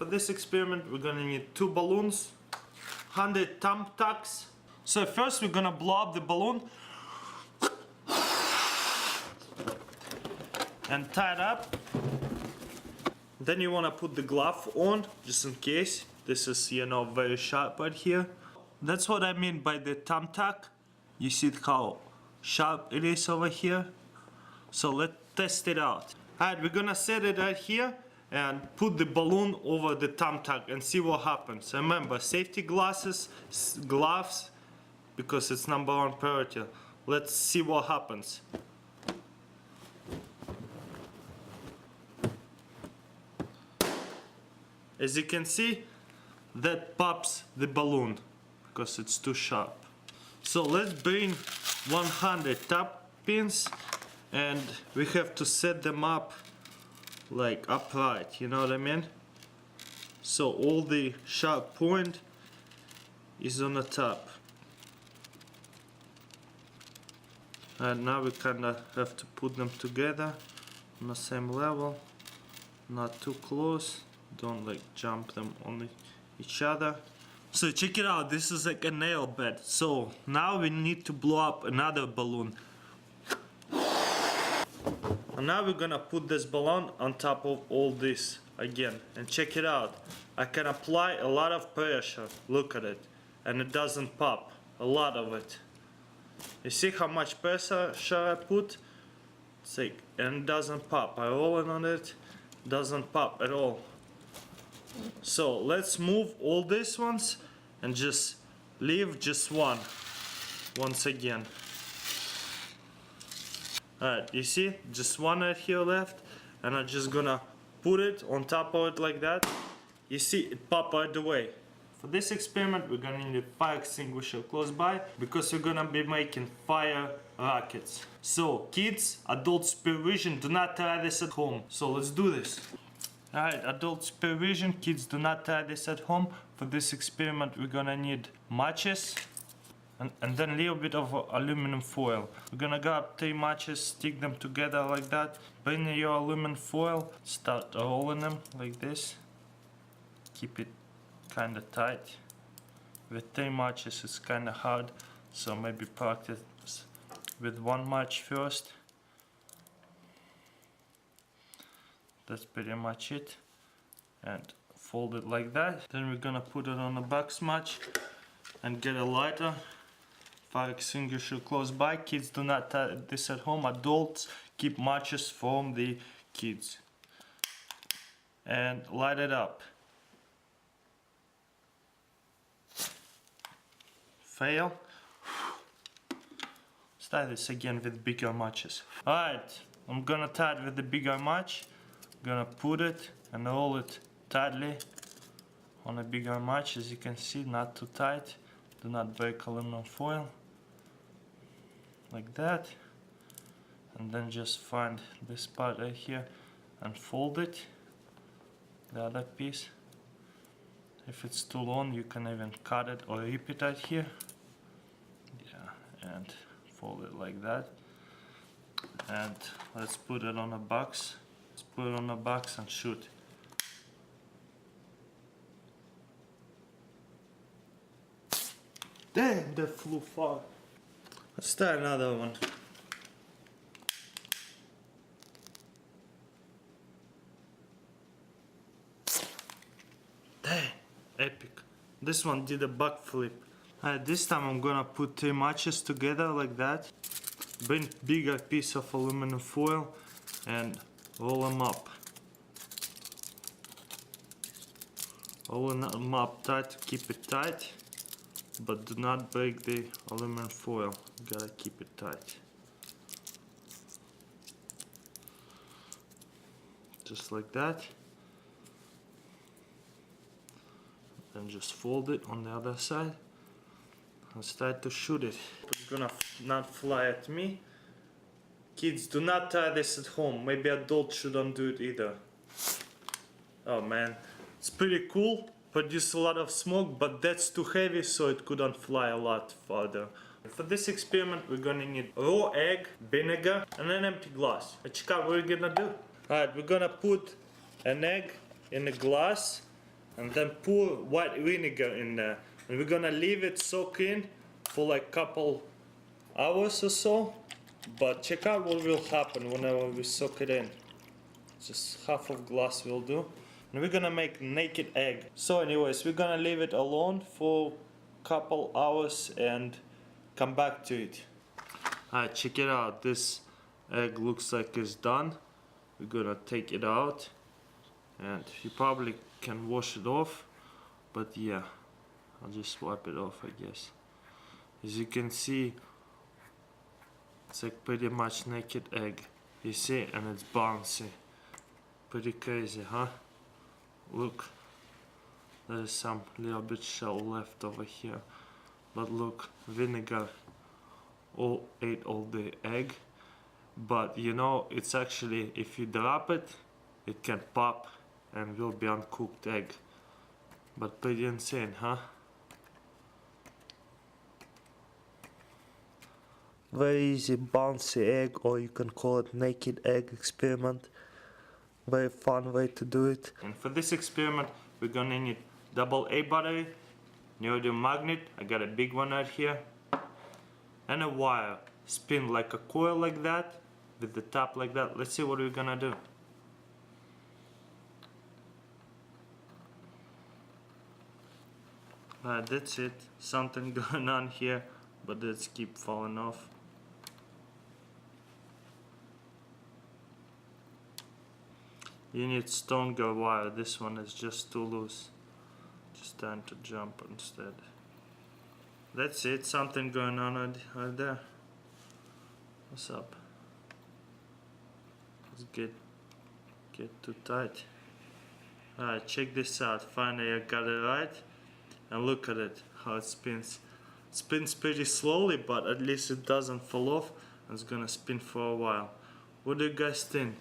For this experiment we're gonna need 2 balloons, 100 thumbtacks. So first we're gonna blow up the balloon and tie it up. Then you wanna put the glove on, just in case. This is, you know, very sharp right here. That's what I mean by the thumbtack. You see how sharp it is over here? So let's test it out. Alright, we're gonna set it right here and put the balloon over the thumbtack and see what happens. Remember, safety glasses, gloves, because it's #1 priority. Let's see what happens. As you can see, that pops the balloon because it's too sharp. So let's bring 100 top pins and we have to set them up like upright, you know what I mean? So all the sharp point is on the top. And now we kinda have to put them together on the same level, not too close, don't like jump them on each other. So check it out, this is like a nail bed. So now we need to blow up another balloon. And now we're gonna put this balloon on top of all this again. And check it out, I can apply a lot of pressure, look at it, and it doesn't pop, a lot of it. You see how much pressure I put? It's like, and it doesn't pop. I roll it on it, doesn't pop at all. So let's move all these ones and just leave just one once again. Alright, you see, just one right here left, and I'm just gonna put it on top of it like that. You see, it pop right away. For this experiment we're gonna need a fire extinguisher close by because we're gonna be making fire rockets. So kids, adult supervision, do not try this at home. So let's do this. Alright, adult supervision, kids, do not try this at home. For this experiment we're gonna need matches and then a little bit of aluminum foil. We're gonna grab 3 matches, stick them together like that. Bring your aluminum foil, start rolling them like this. Keep it kinda tight. With 3 matches it's kinda hard, so maybe practice with 1 match first. That's pretty much it, and fold it like that. Then we're gonna put it on a box match and get a lighter, fire extinguisher close by. Kids, do not try this at home. Adults, keep matches from the kids and light it up. Fail. Let's try this again with bigger matches. Alright, I'm gonna tie it with the bigger match. Gonna put it and roll it tightly on a bigger match. As you can see, not too tight. Do not break aluminum foil like that. And then just find this part right here and fold it, the other piece. If it's too long you can even cut it or rip it right here. Yeah, and fold it like that. And let's put it on a box. Let's put it on a box and shoot. Damn, that flew far. Let's try another one. Damn, epic. This one did a backflip. This time I'm gonna put 3 matches together like that. Bring bigger piece of aluminum foil and roll them up. Roll them up tight, keep it tight, but do not break the aluminum foil. You gotta keep it tight. Just like that. Then just fold it on the other side and start to shoot it. It's gonna not fly at me. Kids, do not try this at home. Maybe adults shouldn't do it either. Oh man, it's pretty cool. Produce a lot of smoke, but that's too heavy, so it couldn't fly a lot farther. For this experiment, we're gonna need raw egg, vinegar, and an empty glass. Check out what we're gonna do. Alright, we're gonna put an egg in a glass and then pour white vinegar in there. And we're gonna leave it soak in for like couple hours or so. But check out what will happen whenever we soak it in. Just half of glass will do. And we're gonna make naked egg. So anyways, we're gonna leave it alone for couple hours and come back to it. Alright, check it out. This egg looks like it's done. We're gonna take it out, and you probably can wash it off, but yeah, I'll just wipe it off, I guess. As you can see, it's like pretty much naked egg, you see, and it's bouncy. Pretty crazy, huh? Look, there's some little bit shell left over here, but look, vinegar ate all the egg. But you know, it's actually, if you drop it, it can pop and will be uncooked egg. But pretty insane, huh? Very easy bouncy egg, or you can call it naked egg experiment. Very fun way to do it. And for this experiment, we're gonna need AA battery, neodymium magnet, I got a big one right here, and a wire. Spin like a coil like that, with the top like that. Let's see what we're gonna do. That's it. Something going on here, but it's keep falling off. You need stronger wire. This one is just too loose. Just trying to jump instead. That's it. Something going on right there. What's up? Let's get too tight. Alright, check this out. Finally I got it right. And look at it, how it spins. It spins pretty slowly, but at least it doesn't fall off. It's gonna spin for a while. What do you guys think?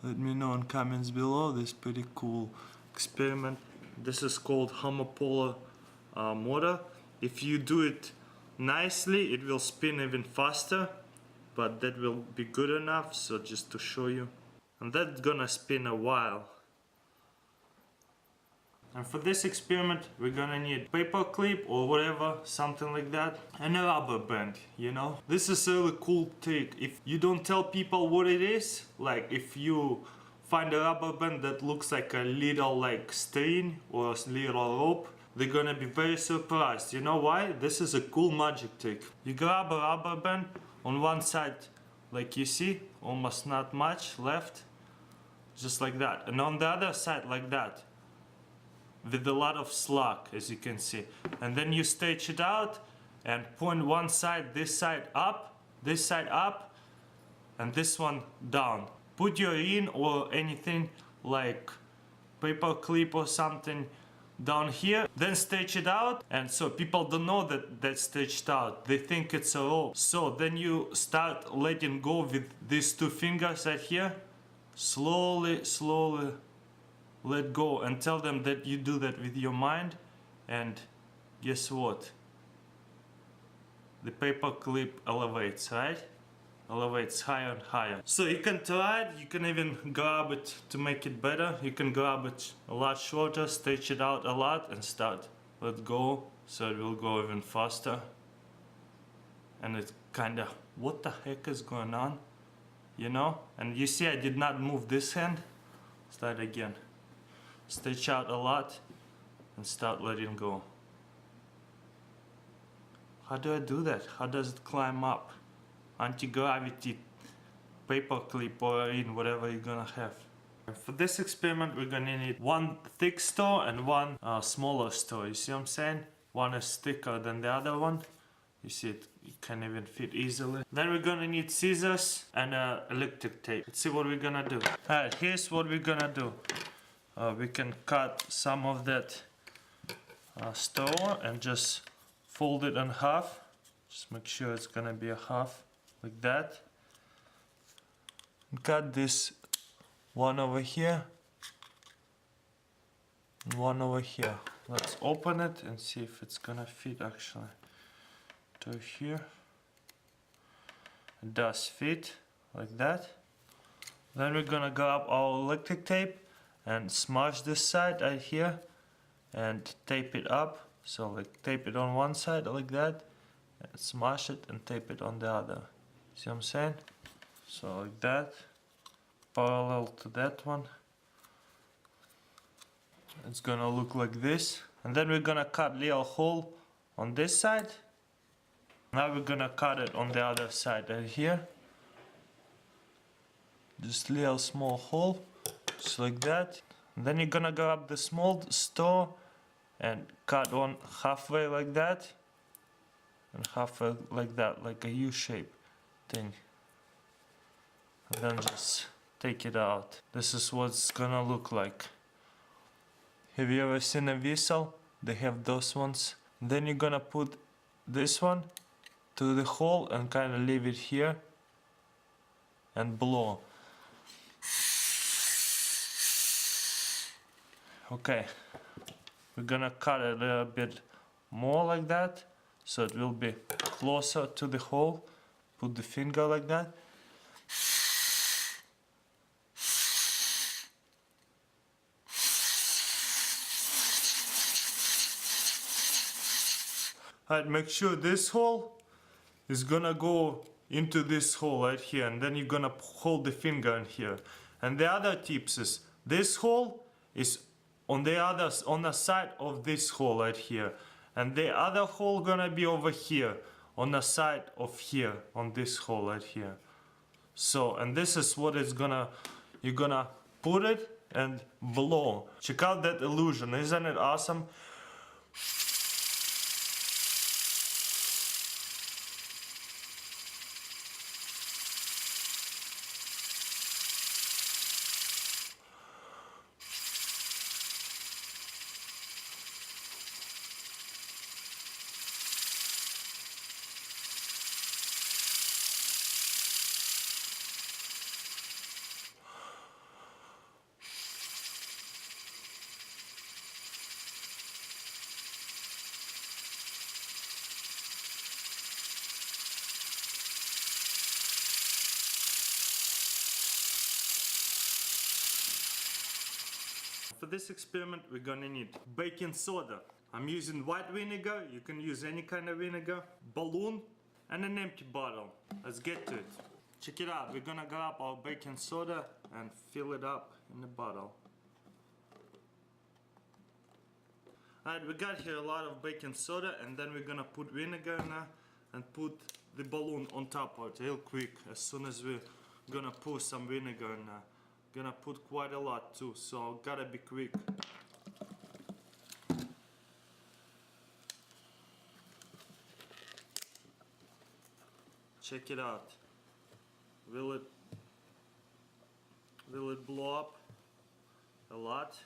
Let me know in comments below. This pretty cool experiment. This is called homopolar motor. If you do it nicely, it will spin even faster, but that will be good enough, so just to show you. And that's gonna spin a while. And for this experiment, we're gonna need paper clip or whatever, something like that, and a rubber band, you know. This is a really cool trick. If you don't tell people what it is, like if you find a rubber band that looks like a little like string or a little rope, they're gonna be very surprised. You know why? This is a cool magic trick. You grab a rubber band on one side, like you see, almost not much left, just like that, and on the other side like that, with a lot of slack, as you can see. And then you stretch it out and point one side, this side up, and this one down. Put your ring or anything like paper clip or something down here, then stretch it out, and so people don't know that that's stretched out, they think it's a rope. So then you start letting go with these two fingers right here, slowly let go, and tell them that you do that with your mind, and guess what? The paper clip elevates, right? Elevates higher and higher. So you can try it, you can even grab it to make it better. You can grab it a lot shorter, stretch it out a lot, and start let go, so it will go even faster. And it's kinda, what the heck is going on? You know? And you see I did not move this hand. Start again. Stretch out a lot and start letting go. How do I do that? How does it climb up? Anti-gravity paper clip or in whatever you're gonna have. For this experiment we're gonna need one thick straw and one smaller straw. You see what I'm saying? One is thicker than the other one. You see it can even fit easily. Then we're gonna need scissors and electric tape. Let's see what we're gonna do. Alright, here's what we're gonna do. We can cut some of that straw and just fold it in half. Just make sure it's gonna be a half, like that. And cut this one over here and one over here. Let's open it and see if it's gonna fit actually. To here. It does fit, like that. Then we're gonna grab our electric tape and smash this side right here and tape it up. So like tape it on one side like that, and smash it and tape it on the other. See what I'm saying? So like that, parallel to that one. It's gonna look like this. And then we're gonna cut little hole on this side. Now we're gonna cut it on the other side right here. Just little small hole, just like that. And then you're gonna grab the small store and cut one halfway like that. And halfway like that, like a U shape thing. And then just take it out. This is what it's gonna look like. Have you ever seen a whistle? They have those ones. Then you're gonna put this one to the hole and kind of leave it here and blow. Okay, we're gonna cut it a little bit more like that so it will be closer to the hole. Put the finger like that. Alright, make sure this hole is gonna go into this hole right here, and then you're gonna hold the finger in here. And the other tips is this hole is on the side of this hole right here, and the other hole gonna be over here on the side of here on this hole right here. So, and this is what it's gonna, you're gonna put it and blow. Check out that illusion, isn't it awesome? For this experiment we're gonna need baking soda. I'm using white vinegar, you can use any kind of vinegar, balloon and an empty bottle. Let's get to it. Check it out, we're gonna grab our baking soda and fill it up in the bottle. Alright, we got here a lot of baking soda, and then we're gonna put vinegar in there and put the balloon on top of it real quick as soon as we're gonna pour some vinegar in there. Gonna put quite a lot too, so gotta be quick. Check it out. Will it blow up a lot?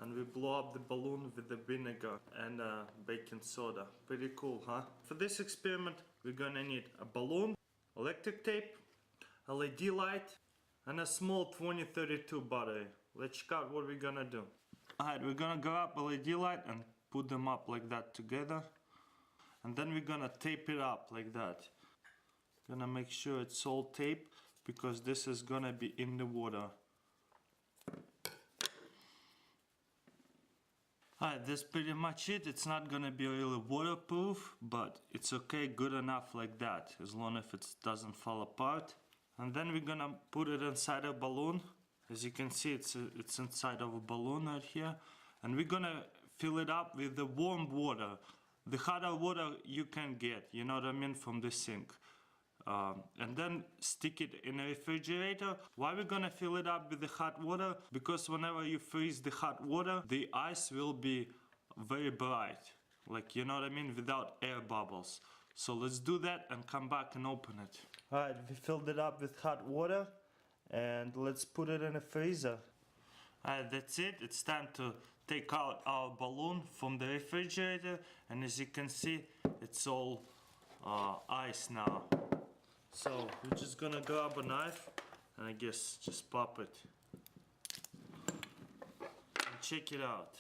And we blow up the balloon with the vinegar and baking soda. Pretty cool, huh? For this experiment we're gonna need a balloon, electric tape, LED light, and a small 2032 battery. Let's check out what we're gonna do. Alright, we're gonna grab LED light and put them up like that together. And then we're gonna tape it up like that. Gonna make sure it's all taped because this is gonna be in the water. Alright, that's pretty much it. It's not gonna be really waterproof, but it's okay, good enough like that, as long as it doesn't fall apart. And then we're gonna put it inside a balloon. As you can see, it's inside of a balloon right here. And we're gonna fill it up with the warm water. The hotter water you can get, you know what I mean, from the sink. And then stick it in a refrigerator. Why we're gonna fill it up with the hot water? Because whenever you freeze the hot water, the ice will be very bright. Like, you know what I mean, without air bubbles. So let's do that and come back and open it. Alright, we filled it up with hot water and let's put it in a freezer. Alright, that's it. It's time to take out our balloon from the refrigerator, and as you can see, it's all ice now. So we're just gonna grab a knife and I guess just pop it. And check it out.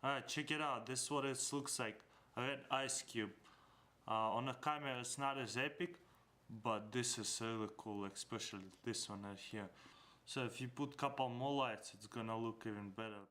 Alright, check it out. This is what it looks like. A red ice cube. On the camera it's not as epic, but this is really cool, especially this one right here. So if you put couple more lights, it's gonna look even better.